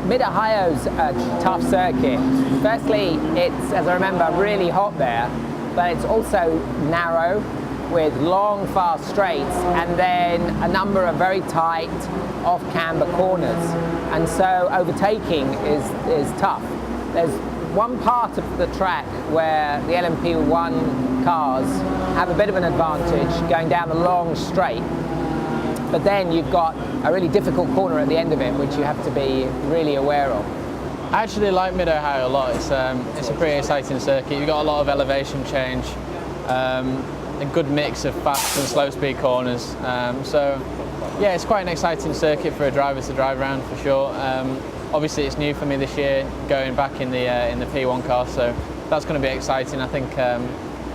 Mid-Ohio's a tough circuit. Firstly, it's, as I remember, really hot there, but it's also narrow with long, fast straights and then a number of very tight off-camber corners. And so overtaking is tough. There's one part of the track where the LMP1 cars have a bit of an advantage going down the long straight, but then you've got a really difficult corner at the end of it, which you have to be really aware of. I actually like Mid-Ohio a lot. It's a pretty exciting circuit. You've got a lot of elevation change, a good mix of fast and slow speed corners. So yeah, it's quite an exciting circuit for a driver to drive around for sure. Obviously it's new for me this year, going back in the P1 car, so that's going to be exciting. I think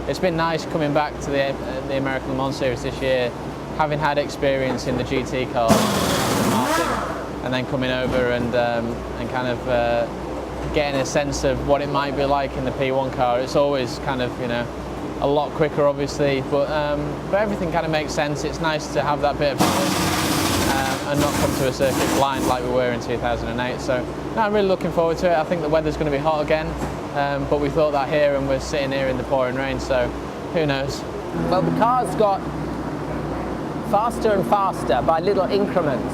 it's been nice coming back to the American Le Mans Series this year, having had experience in the GT car, and then coming over and kind of getting a sense of what it might be like in the P1 car. It's always kind of, you know, a lot quicker obviously, but everything kind of makes sense. It's nice to have that bit of and not come to a circuit blind like we were in 2008. So no, I'm really looking forward to it. I think the weather's going to be hot again, but we thought that here and we're sitting here in the pouring rain, so who knows. Well, the car's got faster and faster by little increments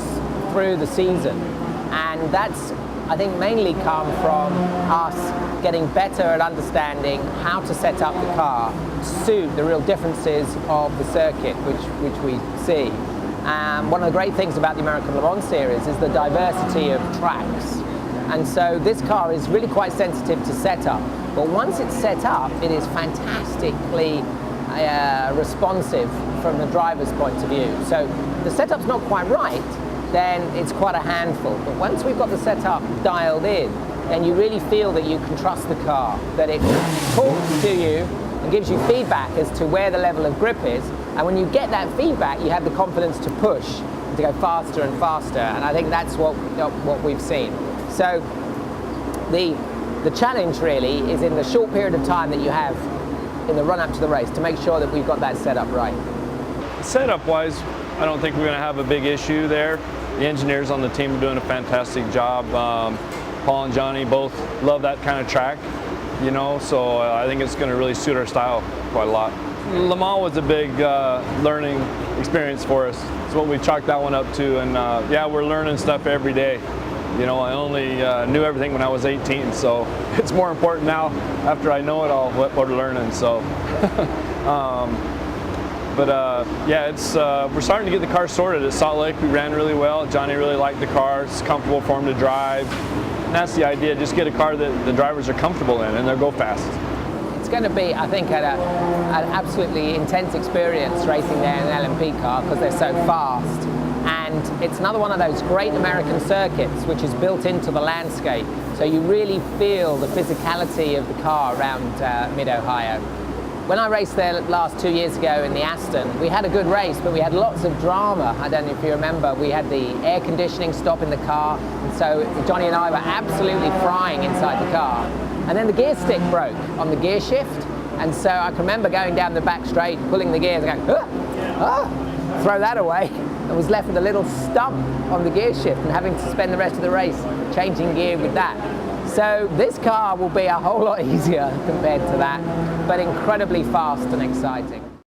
through the season, and that's, I think, mainly come from us getting better at understanding how to set up the car to suit the real differences of the circuit which we see. One of the great things about the American Le Mans Series is the diversity of tracks, and so this car is really quite sensitive to setup, but once it's set up it is fantastically responsive from the driver's point of view. So the setup's not quite right, then it's quite a handful. But once we've got the setup dialed in, then you really feel that you can trust the car, that it talks to you and gives you feedback as to where the level of grip is. And when you get that feedback, you have the confidence to push and to go faster and faster. And I think that's what we've seen. So the challenge really is in the short period of time that you have in the run-up to the race to make sure that we've got that set up right. Setup-wise, I don't think we're going to have a big issue there. The engineers on the team are doing a fantastic job. Paul and Johnny both love that kind of track, you know, so I think it's going to really suit our style quite a lot. Le Mans was a big learning experience for us. It's what we chalked that one up to, and yeah, we're learning stuff every day. You know, I only knew everything when I was 18, so it's more important now after I know it all what we're learning. So, yeah, it's we're starting to get the car sorted. At Salt Lake, we ran really well. Johnny really liked the car. It's comfortable for him to drive. And that's the idea, just get a car that the drivers are comfortable in and they'll go fast. It's going to be, I think, an absolutely intense experience racing there in an LMP car because they're so fast. And it's another one of those great American circuits which is built into the landscape. So you really feel the physicality of the car around Mid-Ohio. When I raced there last 2 years ago in the Aston, we had a good race, but we had lots of drama. I don't know if you remember, we had the air conditioning stop in the car, and so Johnny and I were absolutely frying inside the car. And then the gear stick broke on the gear shift, and so I can remember going down the back straight, pulling the gears and going, throw that away, and was left with a little stump on the gear shift and having to spend the rest of the race changing gear with that. So this car will be a whole lot easier compared to that, but incredibly fast and exciting.